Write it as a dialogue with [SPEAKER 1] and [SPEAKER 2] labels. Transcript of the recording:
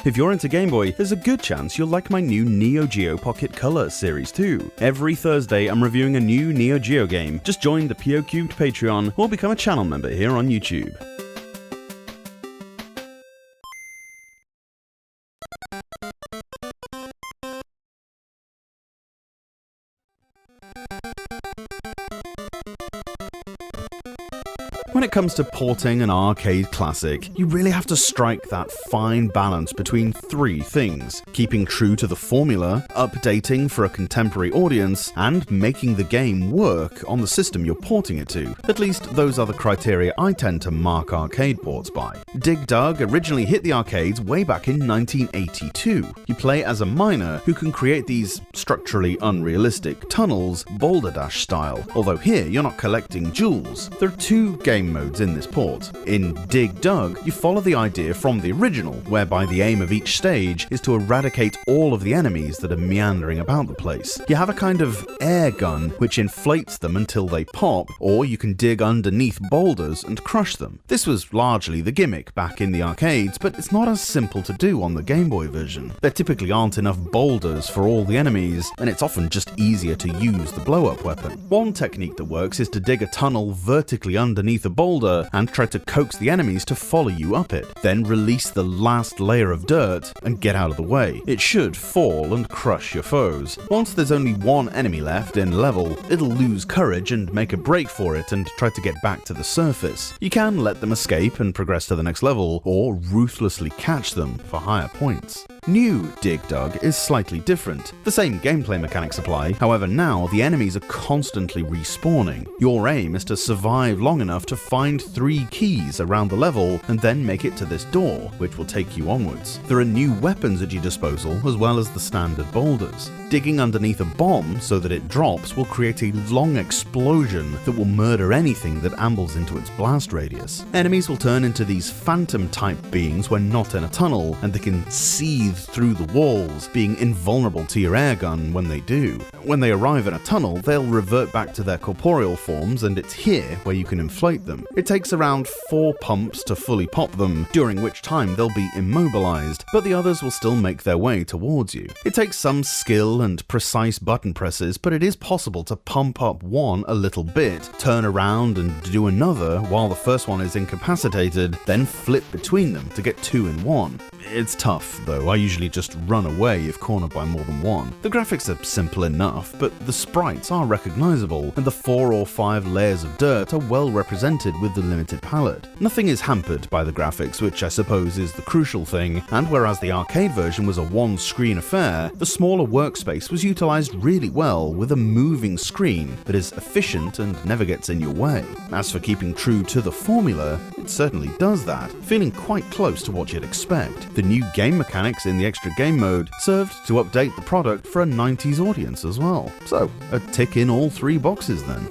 [SPEAKER 1] If you're into Game Boy, there's a good chance you'll like my new Neo Geo Pocket Color series too. Every Thursday I'm reviewing a new Neo Geo game. Just join the POCubed Patreon or become a channel member here on YouTube. When it comes to porting an arcade classic, you really have to strike that fine balance between three things: keeping true to the formula, updating for a contemporary audience, and making the game work on the system you're porting it to. At least those are the criteria I tend to mark arcade ports by. Dig Dug originally hit the arcades way back in 1982. You play as a miner who can create these structurally unrealistic tunnels, Boulder Dash style, although here you're not collecting jewels. There are two game modes in this port. In Dig Dug, you follow the idea from the original, whereby the aim of each stage is to eradicate all of the enemies that are meandering about the place. You have a kind of air gun which inflates them until they pop, or you can dig underneath boulders and crush them. This was largely the gimmick back in the arcades, but it's not as simple to do on the Game Boy version. There typically aren't enough boulders for all the enemies, and it's often just easier to use the blow-up weapon. One technique that works is to dig a tunnel vertically underneath a boulder and try to coax the enemies to follow you up it. Then release the last layer of dirt and get out of the way. It should fall and crush your foes. Once there's only one enemy left in level, it'll lose courage and make a break for it and try to get back to the surface. You can let them escape and progress to the next level, or ruthlessly catch them for higher points. New Dig Dug is slightly different. The same gameplay mechanics apply, however now the enemies are constantly respawning. Your aim is to survive long enough to find 3 keys around the level and then make it to this door, which will take you onwards. There are new weapons at your disposal as well as the standard boulders. Digging underneath a bomb so that it drops will create a long explosion that will murder anything that ambles into its blast radius. Enemies will turn into these phantom type beings when not in a tunnel, and they can seethe through the walls, being invulnerable to your airgun when they do. When they arrive in a tunnel, they'll revert back to their corporeal forms, and it's here where you can inflate them. It takes around 4 pumps to fully pop them, during which time they'll be immobilized, but the others will still make their way towards you. It takes some skill and precise button presses, but it is possible to pump up one a little bit, turn around and do another while the first one is incapacitated, then flip between them to get 2 in 1. It's tough though, I usually just run away if cornered by more than one. The graphics are simple enough, but the sprites are recognizable, and the 4 or 5 layers of dirt are well represented with the limited palette. Nothing is hampered by the graphics, which I suppose is the crucial thing, and whereas the arcade version was a one-screen affair, the smaller workspace was utilized really well with a moving screen that is efficient and never gets in your way. As for keeping true to the formula, it certainly does that, feeling quite close to what you'd expect. The new game mechanics in the extra game mode served to update the product for a 90s audience as well. So, a tick in all 3 boxes then.